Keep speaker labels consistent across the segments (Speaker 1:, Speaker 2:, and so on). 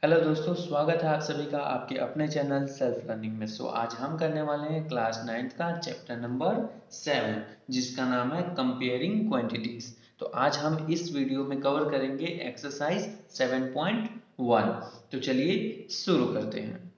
Speaker 1: Hello दोस्तों, स्वागत है आप सभी का आपके अपने चैनल सेल्फ लर्निंग में। आज हम करने वाले हैं क्लास 9th का चैप्टर नंबर 7 जिसका नाम है कंपेयरिंग क्वांटिटीज। तो आज हम इस वीडियो में कवर करेंगे एक्सरसाइज 7.1। तो चलिए शुरू करते हैं।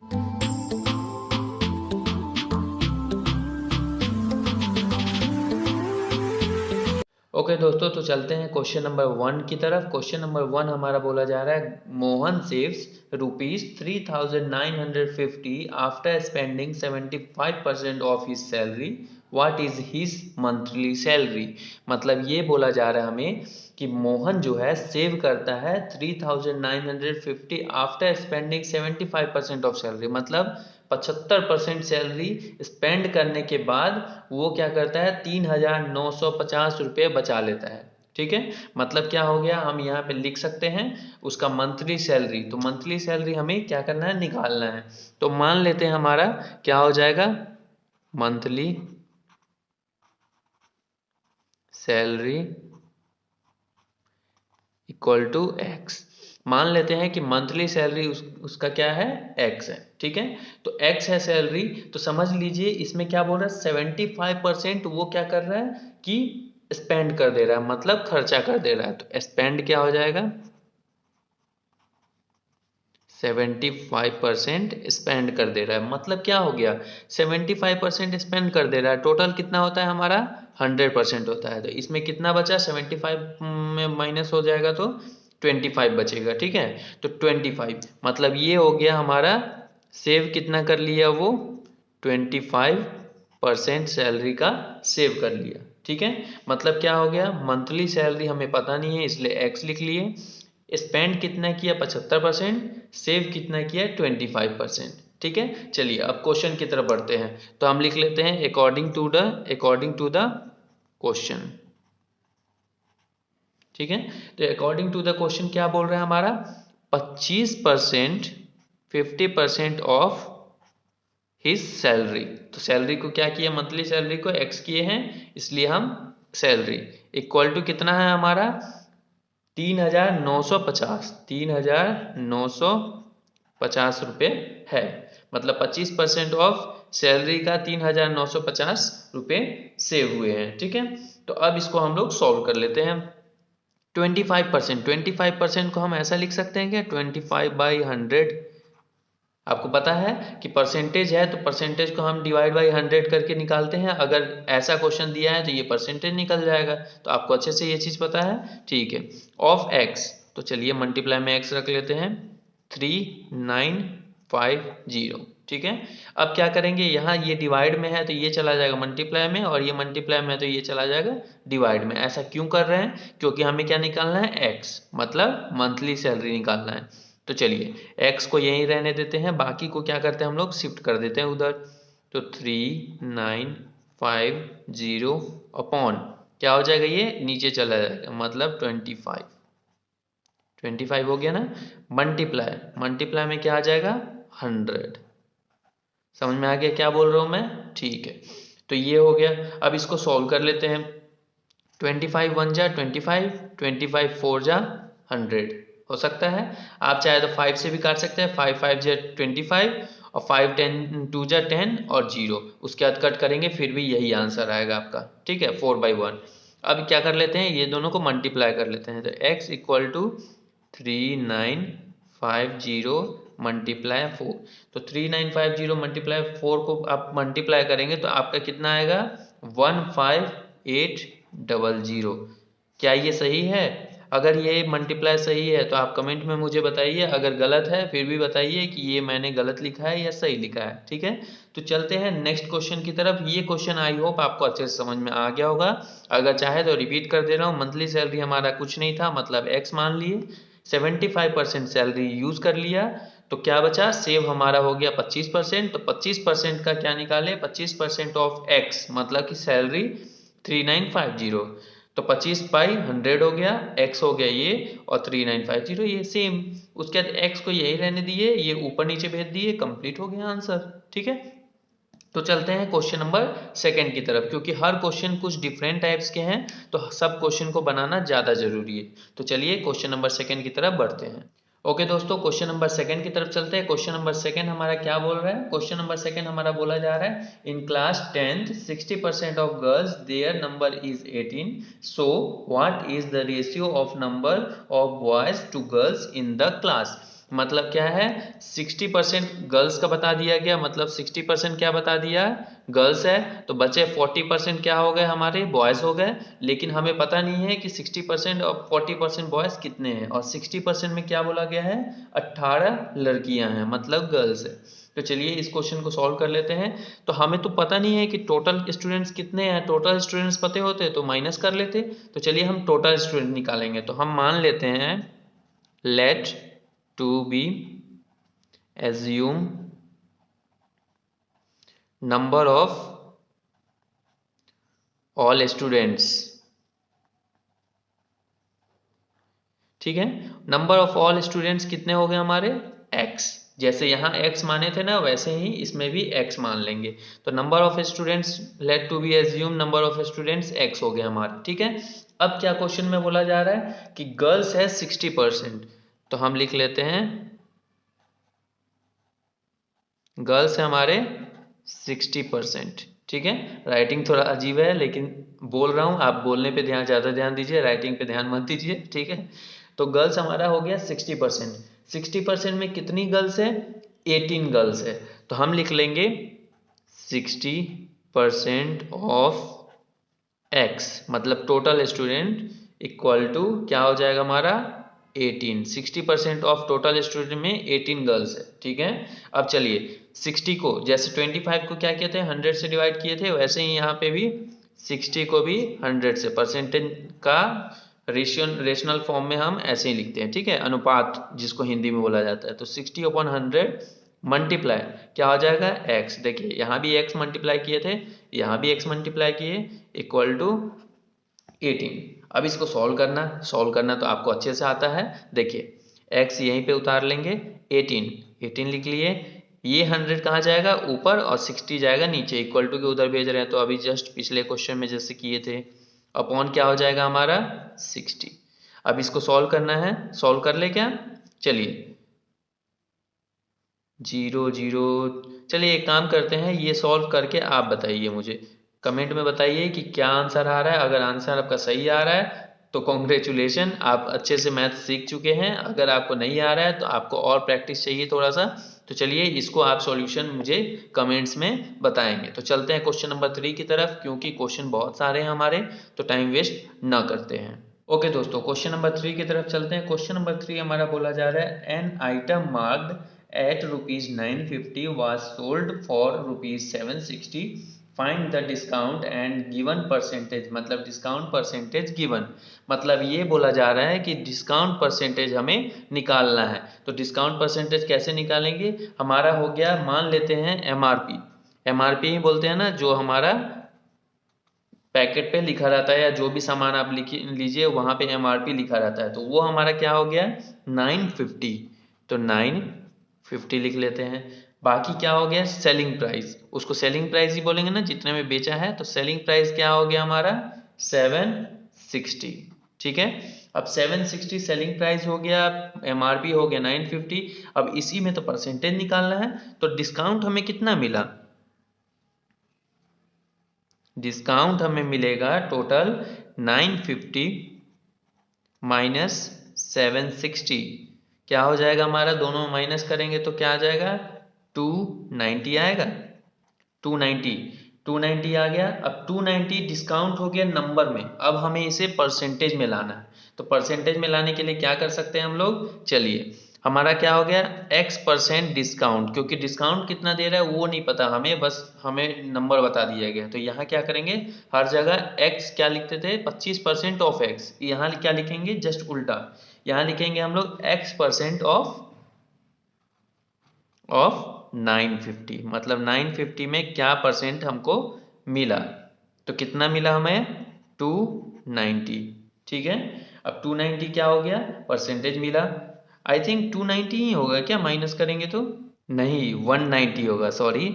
Speaker 1: ओके दोस्तों, तो चलते हैं क्वेश्चन नंबर 1 की तरफ। क्वेश्चन नंबर 1 हमारा बोला जा रहा है, Mohan saves ₹3,950 after spending 75% of his salary. What is his monthly salary. मतलब ये बोला जा रहा है हमें कि मोहन जो है सेव करता है 3,950 आफ्टर स्पेंडिंग 75% ऑफ सैलरी। मतलब 75% सैलरी स्पेंड करने के बाद वो क्या करता है, 3,950 रुपये बचा लेता है। ठीक है, मतलब क्या हो गया, हम यहाँ पे लिख सकते हैं उसका मंथली सैलरी। तो मंथली सैलरी हमें क्या करना है, निकालना है। तो मान लेते हैं हमारा क्या हो जाएगा, monthly salary equal to X. मान लेते हैं कि मंथली सैलरी उसका क्या है, एक्स है। ठीक है, तो एक्स है सैलरी। तो समझ लीजिए इसमें क्या बोल रहा है, 75% वो क्या कर रहा है कि स्पेंड कर दे रहा है, मतलब खर्चा कर दे रहा है। तो स्पेंड क्या हो जाएगा, 75% स्पेंड कर दे रहा है। मतलब क्या हो गया, 75% स्पेंड कर दे रहा है। टोटल कितना होता है हमारा, 100% होता है। तो इसमें कितना बचा, 75 में माइनस हो जाएगा तो 25 बचेगा। ठीक है, तो 25 मतलब ये हो गया हमारा सेव कितना कर लिया वो, 25% सैलरी का सेव कर लिया। ठीक है, मतलब क्या हो गया, मंथली सैलरी हमें पता नहीं है इसलिए एक्स लिख लिए। स्पेंड कितना किया, 75%। सेव कितना किया, 25%। ठीक है, चलिए अब क्वेश्चन की तरफ बढ़ते हैं। तो हम लिख लेते हैं अकॉर्डिंग टू द क्वेश्चन। ठीक है, तो अकॉर्डिंग टू द क्वेश्चन क्या बोल रहा है हमारा, 25% 50% ऑफ हिज सैलरी। तो सैलरी को क्या किया, मंथली सैलरी को एक्स किए हैं, इसलिए हम सैलरी इक्वल टू कितना है हमारा, 3,950 3,950 रुपये है। मतलब 25% ऑफ सैलरी का 3,950 रुपये सेव हुए हैं। ठीक है, तो अब इसको हम लोग सॉल्व कर लेते हैं। 25% को हम ऐसा लिख सकते हैं कि 25/100। आपको पता है कि परसेंटेज है तो परसेंटेज को हम डिवाइड बाई 100 करके निकालते हैं। अगर ऐसा क्वेश्चन दिया है तो ये परसेंटेज निकल जाएगा। तो आपको अच्छे से ये चीज़ पता है। ठीक है, ऑफ एक्स, तो चलिए मल्टीप्लाई में एक्स रख लेते हैं, 3950। ठीक है, अब क्या करेंगे, यहाँ ये डिवाइड में है तो ये चला जाएगा मल्टीप्लाई में, और ये मल्टीप्लाई में है तो ये चला जाएगा डिवाइड में। ऐसा क्यों कर रहे हैं, क्योंकि हमें क्या निकालना है, एक्स, मतलब मंथली सैलरी निकालना है। तो चलिए x को यहीं रहने देते हैं, बाकी को क्या करते हैं हम लोग, शिफ्ट कर देते हैं उधर। तो 3950 अपॉन क्या हो जाएगा, ये नीचे चला जाएगा, मतलब 25 हो गया ना। मल्टीप्लाई मल्टीप्लाई में क्या आ जाएगा, 100। समझ में आ गया क्या बोल रहा हूँ मैं। ठीक है, तो ये हो गया। अब इसको सॉल्व कर लेते हैं। 25 1 जा 25, 25 4 जा 100 हो सकता है। आप चाहे तो 5 से भी काट सकते हैं, 5 5 जा 25, और 5 10 2 जा 10 और 0 उसके बाद कट करेंगे, फिर भी यही आंसर आएगा आपका। ठीक है, 4/1। अब क्या कर लेते हैं, ये दोनों को मल्टीप्लाई कर लेते हैं। तो x इक्वल टू 3950 मल्टीप्लाई 4। तो 3950 मल्टीप्लाई 4 को आप मल्टीप्लाई करेंगे तो आपका कितना आएगा, 15800। क्या ये सही है? अगर ये मल्टीप्लाई सही है तो आप कमेंट में मुझे बताइए, अगर गलत है फिर भी बताइए कि ये मैंने गलत लिखा है या सही लिखा है। ठीक है, तो चलते हैं नेक्स्ट क्वेश्चन की तरफ। ये क्वेश्चन आई होप आपको अच्छे से समझ में आ गया होगा। अगर चाहे तो रिपीट कर दे रहा हूँ। मंथली सैलरी हमारा कुछ नहीं था, मतलब एक्स मान लिए, 75% सैलरी यूज कर लिया, तो क्या बचा, सेव हमारा हो गया 25%। तो 25% का क्या निकाले, 25% ऑफ एक्स, मतलब कि सैलरी 3950। तो 25/100 हो गया, एक्स हो गया ये, और 3950 ये सेम। उसके बाद एक्स को यही रहने दिए, ये ऊपर नीचे भेज दिए, कंप्लीट हो गया आंसर। ठीक है, तो चलते हैं क्वेश्चन नंबर 2 की तरफ। क्योंकि हर क्वेश्चन कुछ डिफरेंट टाइप्स के हैं तो सब क्वेश्चन को बनाना ज़्यादा जरूरी है। तो चलिए क्वेश्चन नंबर 2 की तरफ बढ़ते हैं। ओके दोस्तों, क्वेश्चन नंबर सेकंड की तरफ चलते हैं। क्वेश्चन नंबर सेकंड हमारा क्या बोल रहा है? क्वेश्चन नंबर सेकंड हमारा बोला जा रहा है, in class 10th 60% of girls their number is 18, so what is the ratio of number of boys to girls in the class. मतलब क्या है, 60% गर्ल्स का बता दिया गया, मतलब 60% क्या बता दिया, गर्ल्स है, तो बचे 40% क्या हो गए, हमारे बॉयज हो गए। लेकिन हमें पता नहीं है कि 60% और 40% बॉयज कितने हैं, और 60% में क्या बोला गया है, 18 लड़कियां हैं, मतलब गर्ल्स है। तो चलिए इस क्वेश्चन को सॉल्व कर लेते हैं। तो हमें तो पता नहीं है कि टोटल स्टूडेंट्स कितने हैं, टोटल स्टूडेंट्स पते होते तो माइनस कर लेते। तो चलिए हम टोटल स्टूडेंट निकालेंगे। तो हम मान लेते हैं, let to be assume number of all students, ठीक है। नंबर ऑफ ऑल स्टूडेंट्स कितने हो गए हमारे, x। जैसे यहाँ x माने थे ना, वैसे ही इसमें भी x मान लेंगे। तो number of students, let to be assume number of students x हो गए हमारे, ठीक है। अब क्या क्वेश्चन में बोला जा रहा है कि गर्ल्स है 60%, तो हम लिख लेते हैं गर्ल्स है हमारे 60%, ठीक है। राइटिंग थोड़ा अजीब है लेकिन बोल रहा हूँ, आप बोलने पे ज़्यादा ध्यान दीजिए, राइटिंग पे ध्यान मत दीजिए, ठीक है। तो गर्ल्स हमारा हो गया 60%। 60% में कितनी गर्ल्स है, 18 गर्ल्स है। तो हम लिख लेंगे 60% ऑफ x, मतलब टोटल स्टूडेंट इक्वल टू क्या हो जाएगा हमारा 18। 60% ऑफ टोटल स्टूडेंट में 18 गर्ल्स है, ठीक है। अब चलिए 60 को, जैसे 25 को क्या किए थे, 100 से डिवाइड किए थे, वैसे ही यहाँ पे भी 60 को भी 100 से, परसेंटेज का रेशनल फॉर्म में हम ऐसे ही लिखते हैं, ठीक है, अनुपात जिसको हिंदी में बोला जाता है। तो 60/100 मल्टीप्लाई क्या हो जाएगा, x। देखिए यहाँ भी x मल्टीप्लाई किए थे, यहाँ भी x मल्टीप्लाई किए, इक्वल टू 18। अब इसको सॉल्व करना तो आपको अच्छे से आता है। देखिए x यहीं पे उतार लेंगे, 18 लिख लिए, ये 100 कहाँ जाएगा, ऊपर, और 60 जाएगा नीचे, इक्वल टू के उधर भेज रहे हैं। तो अभी जस्ट पिछले क्वेश्चन में जैसे किए थे, अपॉन क्या हो जाएगा हमारा 60। अब इसको सॉल्व करना है, सॉल्व कर ले क्या, चलिए 0 0। चलिए एक काम करते हैं, ये सॉल्व करके आप बताइए मुझे, कमेंट में बताइए कि क्या आंसर आ रहा है। अगर आंसर आपका सही आ रहा है तो कॉन्ग्रेचुलेशन, आप अच्छे से मैथ सीख चुके हैं। अगर आपको नहीं आ रहा है तो आपको और प्रैक्टिस चाहिए थोड़ा सा। तो चलिए इसको आप सॉल्यूशन मुझे कमेंट्स में बताएंगे। तो चलते हैं क्वेश्चन नंबर 3 की तरफ, क्योंकि क्वेश्चन बहुत सारे हैं हमारे, तो टाइम वेस्ट ना करते हैं। ओके दोस्तों, क्वेश्चन नंबर 3 की तरफ चलते हैं। क्वेश्चन नंबर 3 हमारा बोला जा रहा है, an item marked at rupees 950 was sold for rupees 760, find the discount and given percentage, मतलब डिस्काउंट परसेंटेज गिवन। मतलब ये बोला जा रहा है कि डिस्काउंट परसेंटेज हमें निकालना है। तो डिस्काउंट परसेंटेज कैसे निकालेंगे, हमारा हो गया, मान लेते हैं एमआरपी। एमआरपी ही बोलते हैं ना, जो हमारा पैकेट पे लिखा रहता है, या जो भी सामान आप लीजिए वहां पे एमआरपी लिखा रहता है। तो वो हमारा क्या हो गया 950, तो 950 लिख लेते हैं। बाकी क्या हो गया सेलिंग प्राइस, उसको सेलिंग प्राइस ही बोलेंगे ना, जितने में बेचा है। तो सेलिंग प्राइस क्या हो गया हमारा 760, ठीक है। अब 760 सेलिंग प्राइस हो गया, एमआरपी हो गया 950। अब इसी में तो परसेंटेज निकालना है। तो डिस्काउंट हमें कितना मिला, डिस्काउंट हमें मिलेगा टोटल 950 माइनस 760, क्या हो जाएगा हमारा, दोनों माइनस करेंगे तो क्या आ जाएगा 290 आएगा। 290 290 आ गया। अब 290 डिस्काउंट हो गया नंबर में, अब हमें इसे परसेंटेज में लाना है। तो परसेंटेज में लाने के लिए क्या कर सकते हैं हम लोग, चलिए हमारा क्या हो गया x% डिस्काउंट, क्योंकि डिस्काउंट कितना दे रहा है वो नहीं पता हमें, बस हमें नंबर बता दिया गया। तो यहाँ क्या करेंगे, हर जगह x क्या लिखते थे 25% ऑफ x, यहाँ क्या लिखेंगे जस्ट उल्टा, यहाँ लिखेंगे हम लोग x% ऑफ 950, मतलब 950 में क्या परसेंट हमको मिला। तो कितना मिला हमें 290, ठीक है। अब 290 क्या हो गया परसेंटेज मिला। आई थिंक 290 ही होगा क्या, माइनस करेंगे तो, नहीं 190 होगा, सॉरी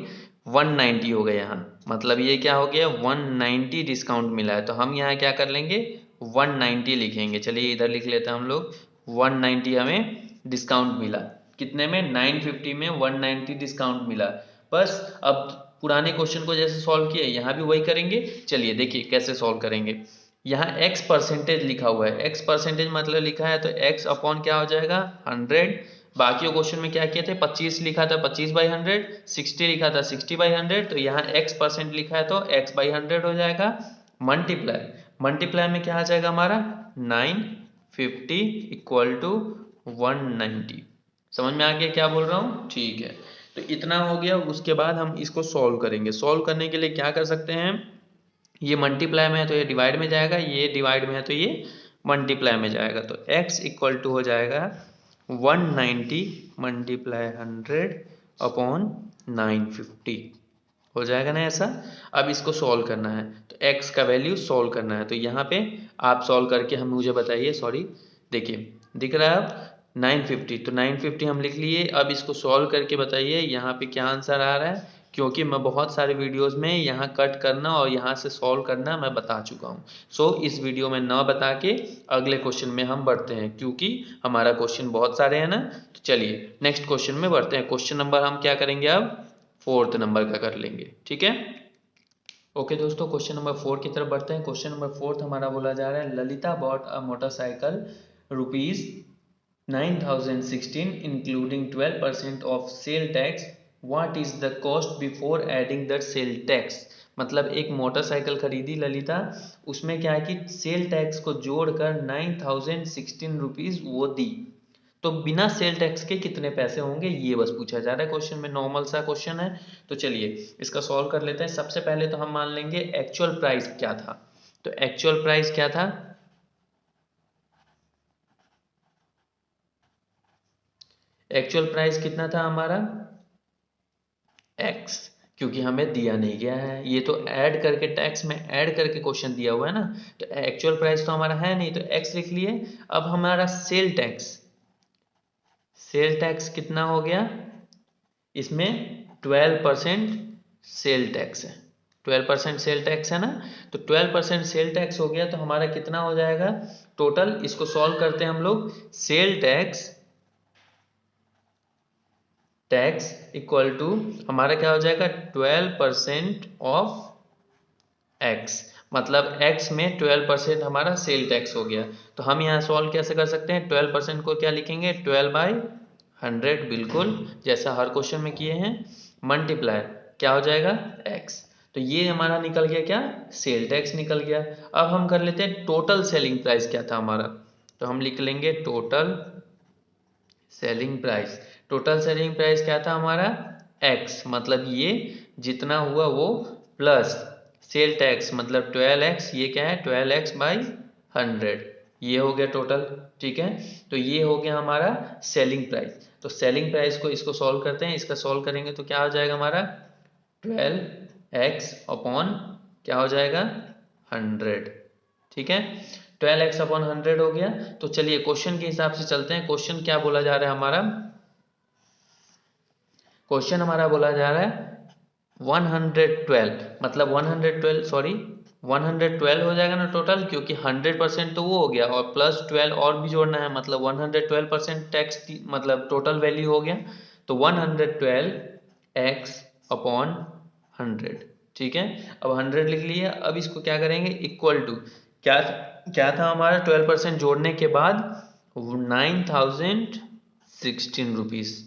Speaker 1: 190 होगा यहाँ। मतलब ये क्या हो गया 190 डिस्काउंट मिला है। तो हम यहाँ क्या कर लेंगे 190 लिखेंगे। चलिए इधर लिख लेते हैं हम लोग 190 हमें डिस्काउंट मिला। कितने में? 950 में 190 डिस्काउंट मिला। बस अब पुराने क्वेश्चन को जैसे सॉल्व किए यहाँ भी वही करेंगे। चलिए देखिए कैसे सॉल्व करेंगे। यहाँ x परसेंटेज लिखा हुआ है, x परसेंटेज मतलब लिखा है तो x अपॉन क्या हो जाएगा 100। बाकी क्वेश्चन में क्या किए थे 25 लिखा था 25/100, 60 लिखा था 60/100, तो यहाँ x% लिखा है तो x/100 हो जाएगा। मल्टीप्लाई, मल्टीप्लाई में क्या आ जाएगा हमारा 950 इक्वल टू 190। समझ में आ गया क्या बोल रहा हूँ? ठीक है, तो इतना हो गया। उसके बाद हम इसको सॉल्व करेंगे। सॉल्व करने के लिए क्या कर सकते हैं, ये मल्टीप्लाई में है तो ये डिवाइड में जाएगा, ये डिवाइड में है तो ये मल्टीप्लाई में जाएगा। तो x इक्वल टू हो जाएगा 190 मल्टीप्लाई 100 अपॉन 950 हो जाएगा ना ऐसा। अब इसको सॉल्व करना है तो x का वैल्यू सॉल्व करना है। तो यहाँ पे आप सॉल्व करके हम मुझे बताइए। सॉरी देखिए दिख रहा है अब 950, तो 950 हम लिख लिए। अब इसको सॉल्व करके बताइए यहाँ पे क्या आंसर आ रहा है, क्योंकि मैं बहुत सारे वीडियोस में यहाँ कट करना और यहाँ से सॉल्व करना मैं बता चुका हूँ। सो इस वीडियो में ना बता के अगले क्वेश्चन में हम बढ़ते हैं, क्योंकि हमारा क्वेश्चन बहुत सारे हैं ना। तो चलिए नेक्स्ट क्वेश्चन में बढ़ते हैं। क्वेश्चन नंबर हम क्या करेंगे अब 4th नंबर का कर लेंगे, ठीक है। ओके दोस्तों, क्वेश्चन नंबर 4 की तरफ बढ़ते हैं। क्वेश्चन नंबर 4 हमारा बोला जा रहा है Lalita bought a motorcycle rupees 9016 including 12% of sale tax. What is the cost before adding the sale tax? मतलब एक मोटरसाइकिल खरीदी ललिता, उसमें क्या है कि सेल टैक्स को जोड़कर 9016 रुपीज वो दी, तो बिना सेल टैक्स के कितने पैसे होंगे ये बस पूछा जा रहा है क्वेश्चन में। नॉर्मल सा क्वेश्चन है, तो चलिए इसका सॉल्व कर लेते हैं। सबसे पहले तो हम मान लेंगे एक्चुअल प्राइस क्या था। तो एक्चुअल प्राइस क्या था, एक्चुअल प्राइस कितना था हमारा x, क्योंकि हमें दिया नहीं गया है, ये तो ऐड करके टैक्स में ऐड करके क्वेश्चन दिया हुआ है ना। तो एक्चुअल प्राइस तो हमारा है नहीं, तो x लिख लिए। अब हमारा सेल टैक्स, सेल टैक्स कितना हो गया, इसमें 12% सेल टैक्स है, 12% सेल टैक्स है ना। तो 12% सेल टैक्स हो गया, तो हमारा कितना हो जाएगा टोटल। इसको सॉल्व करते हैं हम लोग। Sale tax, tax equal to हमारा क्या हो जाएगा 12% ऑफ x, मतलब x में 12% हमारा सेल टैक्स हो गया। तो हम यहाँ सॉल्व कैसे कर सकते हैं, 12% को क्या लिखेंगे 12/100, बिल्कुल जैसा हर क्वेश्चन में किए हैं। मल्टीप्लाई क्या हो जाएगा x, तो ये हमारा निकल गया क्या सेल टैक्स निकल गया। अब हम कर लेते हैं टोटल सेलिंग प्राइस क्या था हमारा, तो हम लिख लेंगे total selling price. Total selling price क्या था हमारा x, मतलब ये जितना हुआ वो, प्लस सेल टैक्स मतलब 12x, ये क्या है 12x/100, ये हो गया टोटल, ठीक है। तो ये हो गया हमारा सेलिंग प्राइस। तो सेलिंग प्राइस को इसको सॉल्व करते हैं। इसका सॉल्व करेंगे तो क्या हो जाएगा हमारा 12x अपॉन क्या हो जाएगा 100, ठीक है। 12x अपॉन 100 हो गया। तो चलिए क्वेश्चन के हिसाब से चलते हैं। क्वेश्चन क्या बोला जा रहा है हमारा, क्वेश्चन हमारा बोला जा रहा है 112, मतलब 112 सॉरी 112 हो जाएगा ना टोटल, क्योंकि 100% तो वो हो गया और प्लस 12 और भी जोड़ना है, मतलब 112% टैक्स मतलब टोटल वैल्यू हो गया। तो 112x अपॉन 100, ठीक है। अब 100 लिख लिया। अब इसको क्या करेंगे इक्वल टू क्या क्या था हमारा 12% जोड़ने के बाद 9016 रुपीज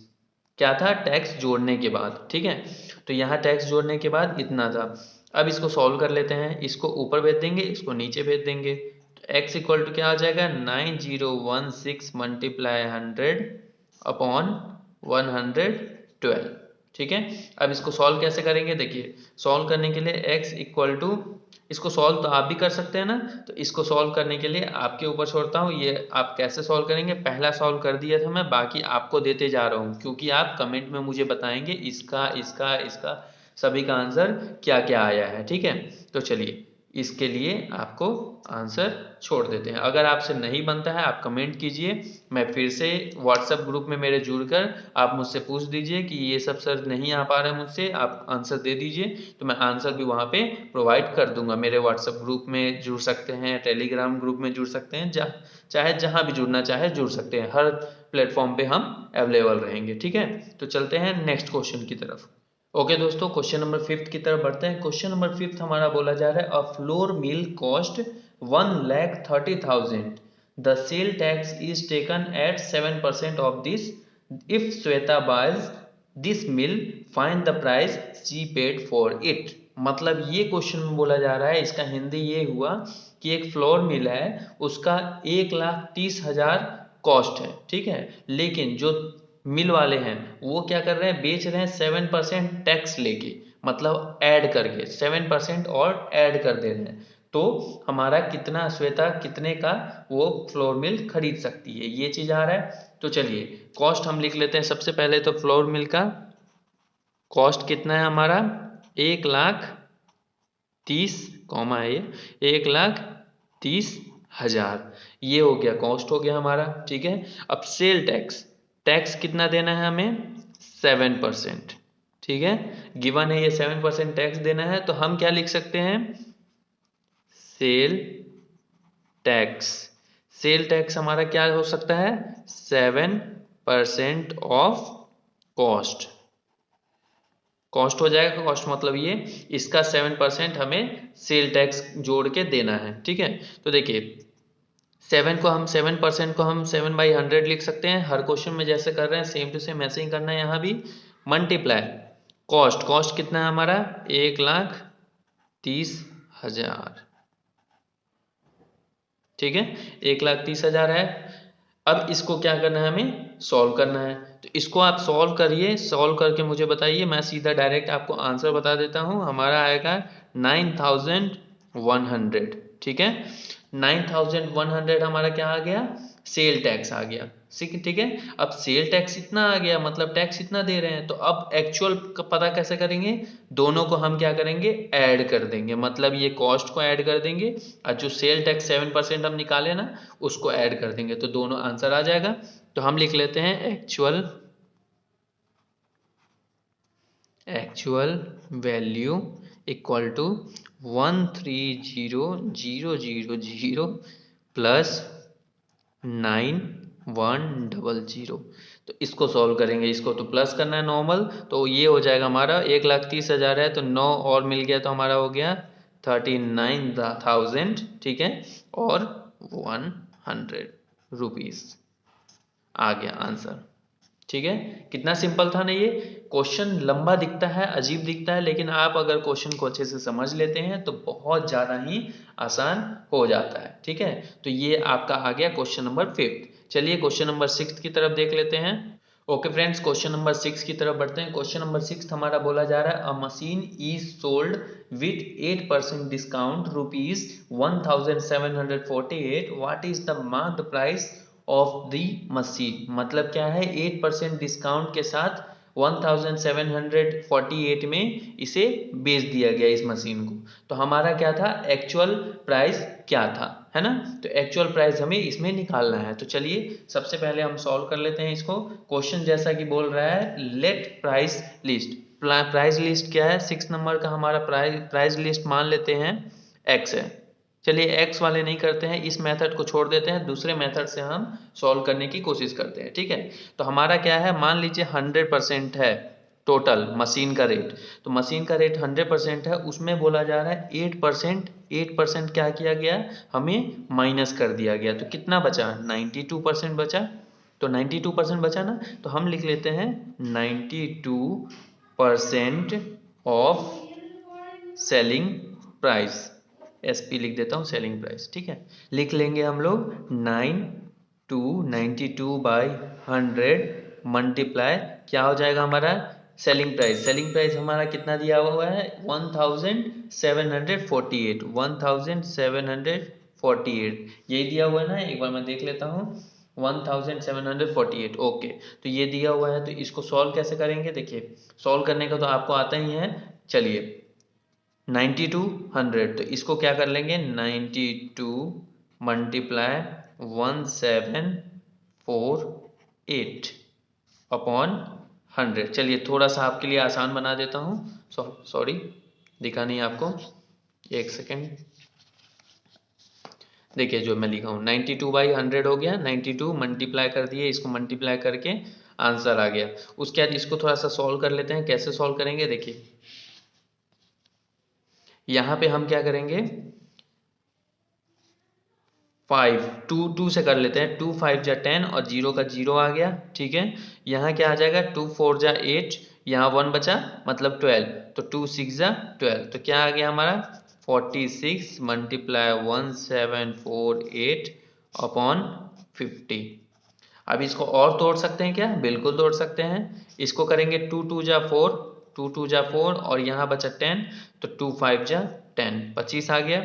Speaker 1: क्या था टैक्स जोड़ने के बाद, ठीक है। तो यहाँ टैक्स जोड़ने के बाद इतना था। अब इसको सॉल्व कर लेते हैं। इसको ऊपर भेज देंगे, इसको नीचे भेज देंगे। तो x इक्वल टू क्या आ जाएगा 9016 मल्टीप्लाई 100 अपॉन 112, ठीक है। अब इसको सॉल्व कैसे करेंगे, देखिए सॉल्व करने के लिए x इक्वल टू, इसको सॉल्व तो आप भी कर सकते हैं ना, तो इसको सॉल्व करने के लिए आपके ऊपर छोड़ता हूँ, ये आप कैसे सॉल्व करेंगे। पहला सॉल्व कर दिया था मैं, बाकी आपको देते जा रहा हूँ, क्योंकि आप कमेंट में मुझे बताएंगे इसका इसका इसका सभी का आंसर क्या क्या आया है, ठीक है। तो चलिए इसके लिए आपको आंसर छोड़ देते हैं। अगर आपसे नहीं बनता है आप कमेंट कीजिए, मैं फिर से व्हाट्सएप ग्रुप में मेरे जुड़कर आप मुझसे पूछ दीजिए कि ये सब सर नहीं आ पा रहा है मुझसे, आप आंसर दे दीजिए, तो मैं आंसर भी वहाँ पे प्रोवाइड कर दूंगा। मेरे व्हाट्सएप ग्रुप में जुड़ सकते हैं, टेलीग्राम ग्रुप में जुड़ सकते हैं, चाहे जहाँ भी जुड़ना चाहे जुड़ सकते हैं, हर प्लेटफॉर्म पे हम अवेलेबल रहेंगे। ठीक है, तो चलते हैं नेक्स्ट क्वेश्चन की तरफ। ओके दोस्तों, क्वेश्चन नंबर 5 की तरफ बढ़ते हैं। क्वेश्चन नंबर 5 हमारा बोला जा रहा है a floor mill cost 1,30,000, the sale tax is taken at 7% of this, if Shweta buys this mill find the price she paid for it. मतलब ये क्वेश्चन में बोला जा रहा है, इसका हिंदी ये हुआ कि एक फ्लोर मिल है, उसका 1,30,000 कॉस्ट है, ठीक है, लेकिन जो मिल वाले हैं वो क्या कर रहे हैं, बेच रहे हैं 7% टैक्स लेके, मतलब ऐड करके 7% और ऐड कर दे रहे हैं। तो हमारा कितना, श्वेता कितने का वो फ्लोर मिल खरीद सकती है, ये चीज आ रहा है। तो चलिए कॉस्ट हम लिख लेते हैं सबसे पहले। तो फ्लोर मिल का कॉस्ट कितना है हमारा, 1,30,000 कॉमा है ये, 1,30,000, ये हो गया कॉस्ट हो गया हमारा। ठीक है, अब सेल टैक्स, टैक्स कितना देना है हमें, 7%। ठीक है, गिवन है ये 7% टैक्स देना है, तो हम क्या लिख सकते हैं, सेल टैक्स। सेल टैक्स हमारा क्या हो सकता है, 7% ऑफ कॉस्ट। कॉस्ट हो जाएगा, कॉस्ट मतलब ये, इसका 7% हमें सेल टैक्स जोड़ के देना है। ठीक है, तो देखिए 7% को हम 7/100 लिख सकते हैं, हर क्वेश्चन में जैसे कर रहे हैं सेम टू सेम ऐसे ही करना है यहाँ भी। मल्टीप्लाई कॉस्ट, कॉस्ट कितना है हमारा, 1,30,000। ठीक है, 1,30,000 है। अब इसको क्या करना है, हमें सॉल्व करना है। तो इसको आप सॉल्व करिए, सॉल्व करके मुझे बताइए, मैं सीधा डायरेक्ट आपको आंसर बता देता हूँ। हमारा आएगा 9,100। ठीक है, 9,100 हमारा क्या आ गया, सेल टैक्स आ गया। ठीक है, अब सेल टैक्स इतना आ गया, मतलब टैक्स इतना दे रहे हैं, तो अब एक्चुअल का पता कैसे करेंगे, दोनों को हम क्या करेंगे, ऐड कर देंगे, मतलब ये कॉस्ट को ऐड कर देंगे और जो सेल टैक्स 7% हम निकाले ना उसको ऐड कर देंगे, तो दोनों आंसर आ जाएगा। तो हम लिख लेते हैं actual value equal to 130,000 plus 9,100। तो इसको सॉल्व करेंगे, इसको तो प्लस करना है नॉर्मल, तो ये हो जाएगा हमारा 1,30,000 है, तो 9 और मिल गया, तो हमारा हो गया 39,000। ठीक है, और 100 रुपीज आ गया आंसर। ठीक है, कितना सिंपल था ना ये क्वेश्चन। लंबा दिखता है, अजीब दिखता है, लेकिन आप अगर क्वेश्चन को अच्छे से समझ लेते हैं तो बहुत ज्यादा ही आसान हो जाता है। ठीक है, तो ये आपका आ गया क्वेश्चन नंबर 5। चलिए क्वेश्चन नंबर 6 की तरफ देख लेते हैं। ओके फ्रेंड्स, क्वेश्चन नंबर 6 की तरफ बढ़ते हैं। क्वेश्चन नंबर 6 हमारा बोला जा रहा है अ machine is sold with 8% discount ₹1,748, what is the marked price of the machine. मतलब क्या है, 8% डिस्काउंट के साथ 1748 में इसे बेच दिया गया इस मशीन को। तो हमारा क्या था, एक्चुअल प्राइस क्या था, है ना, तो एक्चुअल प्राइस हमें इसमें निकालना है। तो चलिए सबसे पहले हम सॉल्व कर लेते हैं इसको। क्वेश्चन जैसा कि बोल रहा है late price list, price list क्या है, 6 नंबर का हमारा प्राइस लिस्ट मान लेते हैं एक्स है। चलिए एक्स वाले नहीं करते हैं, इस मेथड को छोड़ देते हैं, दूसरे मेथड से हम सॉल्व करने की कोशिश करते हैं। ठीक है, तो हमारा क्या है, मान लीजिए 100% है टोटल मशीन का रेट, तो मशीन का रेट 100% है, उसमें बोला जा रहा है 8% क्या किया गया, हमें माइनस कर दिया गया, तो कितना बचा, 92% बचा। तो 92% बचा ना, तो हम लिख लेते हैं 92% ऑफ सेलिंग प्राइस, SP लिख देता हूँ सेलिंग प्राइस। ठीक है, लिख लेंगे हम लोग 92/100 मल्टीप्लाई क्या हो जाएगा हमारा, सेलिंग प्राइस। सेलिंग प्राइस हमारा कितना दिया हुआ है, 1748, 1748 यही दिया हुआ है ना, एक बार मैं देख लेता हूँ, 1748। ओके, तो ये दिया हुआ है, तो इसको सॉल्व कैसे करेंगे, देखिए सॉल्व करने का तो आपको आता ही है। चलिए 92 100, तो इसको क्या कर लेंगे 92 मल्टीप्लाई 1748 अपॉन 100। चलिए थोड़ा सा आपके लिए आसान बना देता हूँ, सॉरी दिखा नहीं आपको, एक सेकेंड। देखिए जो मैं लिखा हूँ 92/100 हो गया, 92 मल्टीप्लाई कर दिए, इसको मल्टीप्लाई करके आंसर आ गया। उसके बाद इसको थोड़ा सा सॉल्व कर लेते हैं। कैसे सॉल्व करेंगे, देखिए यहाँ पे हम क्या करेंगे 5 2 से कर लेते हैं, 2 5 जा 10 और 0 का 0 आ गया, ठीक है। यहाँ क्या आ जाएगा 2 4 जा 8, यहाँ 1 बचा मतलब 12, तो 2 6 जा 12, तो क्या आ गया हमारा 46 मल्टीप्लाई 1748 अपॉन 50। अब इसको और तोड़ सकते हैं क्या, बिल्कुल तोड़ सकते हैं। इसको करेंगे 2 2 जा 4, 2 2 जा 4 और यहाँ बचा 10, तो 2 5 जा 10, 25 आ गया।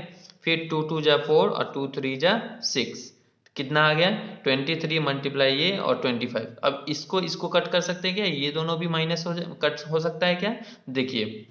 Speaker 1: फिर 2 2 जा 4 और 2 3 जा 6, कितना आ गया 23 मल्टीप्लाई ये और 25। अब इसको कट कर सकते हैं क्या, ये दोनों भी माइनस कट हो सकता है क्या, देखिए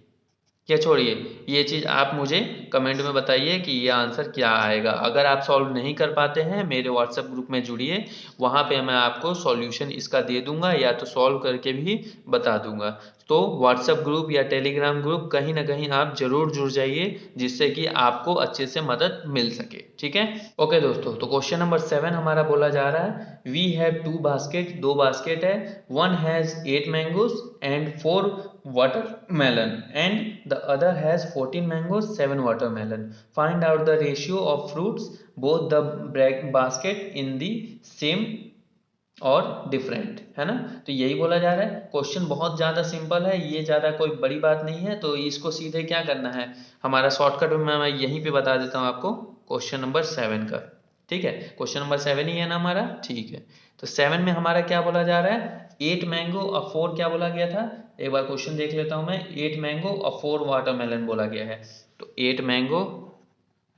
Speaker 1: क्या, छोड़िए ये चीज़ आप मुझे कमेंट में बताइए कि ये आंसर क्या आएगा। अगर आप सॉल्व नहीं कर पाते हैं मेरे व्हाट्सएप ग्रुप में जुड़िए, वहाँ पे मैं आपको सॉल्यूशन इसका दे दूंगा या तो सॉल्व करके भी बता दूंगा। तो व्हाट्सएप ग्रुप या टेलीग्राम ग्रुप कहीं ना कहीं आप जरूर जुड़ जाइए, जिससे कि आपको अच्छे से मदद मिल सके, ठीक है। ओके दोस्तों, तो क्वेश्चन नंबर 7 हमारा बोला जा रहा है वी हैव 2 बास्केट, 2 बास्केट है, one has 8 mangoes and 4 watermelon and the other has 14 mangoes 7 watermelon, find out the ratio of fruits both the basket in the same और डिफरेंट, है ना। तो यही बोला जा रहा है। क्वेश्चन बहुत ज़्यादा सिंपल है, ये ज़्यादा कोई बड़ी बात नहीं है, तो इसको सीधे क्या करना है, हमारा शॉर्टकट में मैं यहीं पे बता देता हूँ आपको क्वेश्चन नंबर 7 का, ठीक है। क्वेश्चन नंबर 7 ही है ना हमारा, ठीक है। तो 7 में हमारा क्या बोला जा रहा है 8 मैंगो और 4 क्या बोला गया था, एक बार क्वेश्चन देख लेता हूँ मैं। 8 मैंगो और 4 वाटरमेलन बोला गया है, तो 8 मैंगो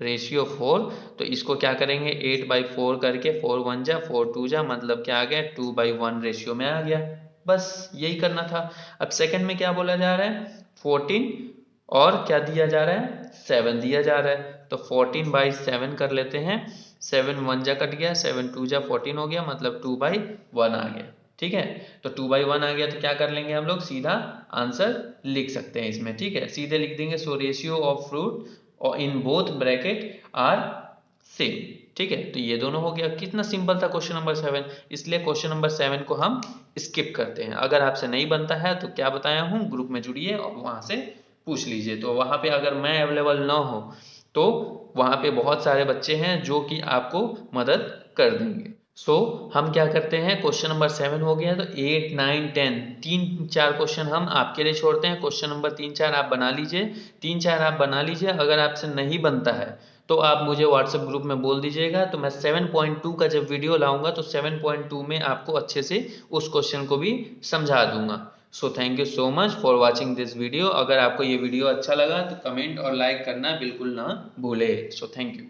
Speaker 1: रेशियो 4, तो इसको क्या करेंगे 8/4 करके, 4 1 जा 4 2 जा, मतलब क्या आ गया 2/1 रेशियो में आ गया। बस यही करना था। अब सेकंड में क्या बोला जा रहा है 14 और क्या दिया जा रहा है 7 दिया जा रहा है, तो 14/7 कर लेते हैं। 7 1 जा कट गया, 7 2 जा 14 हो गया, मतलब 2/1 आ गया, ठीक है। तो 2/1 आ गया, तो क्या कर लेंगे हम लोग सीधा आंसर लिख सकते हैं इसमें, ठीक है, सीधे लिख देंगे। सो रेशियो ऑफ फ्रूट और in both bracket are same, ठीक है। तो ये दोनों हो गया। कितना सिंपल था क्वेश्चन नंबर 7, इसलिए क्वेश्चन नंबर 7 को हम स्किप करते हैं। अगर आपसे नहीं बनता है तो क्या बताया हूँ, ग्रुप में जुड़िए और वहां से पूछ लीजिए। तो वहां पे अगर मैं अवेलेबल ना हो तो वहां पे बहुत सारे बच्चे हैं जो कि आपको मदद कर देंगे। हम क्या करते हैं, क्वेश्चन नंबर 7 हो गया, तो 8 9 10 तीन चार क्वेश्चन हम आपके लिए छोड़ते हैं। क्वेश्चन नंबर 3 4 आप बना लीजिए, 3 4 आप बना लीजिए। अगर आपसे नहीं बनता है तो आप मुझे व्हाट्सएप ग्रुप में बोल दीजिएगा, तो मैं 7.2 का जब वीडियो लाऊंगा तो 7.2 में आपको अच्छे से उस क्वेश्चन को भी समझा दूंगा। So thank you so much for watching this video. अगर आपको ये वीडियो अच्छा लगा तो कमेंट और लाइक करना बिल्कुल ना भूले। So thank you.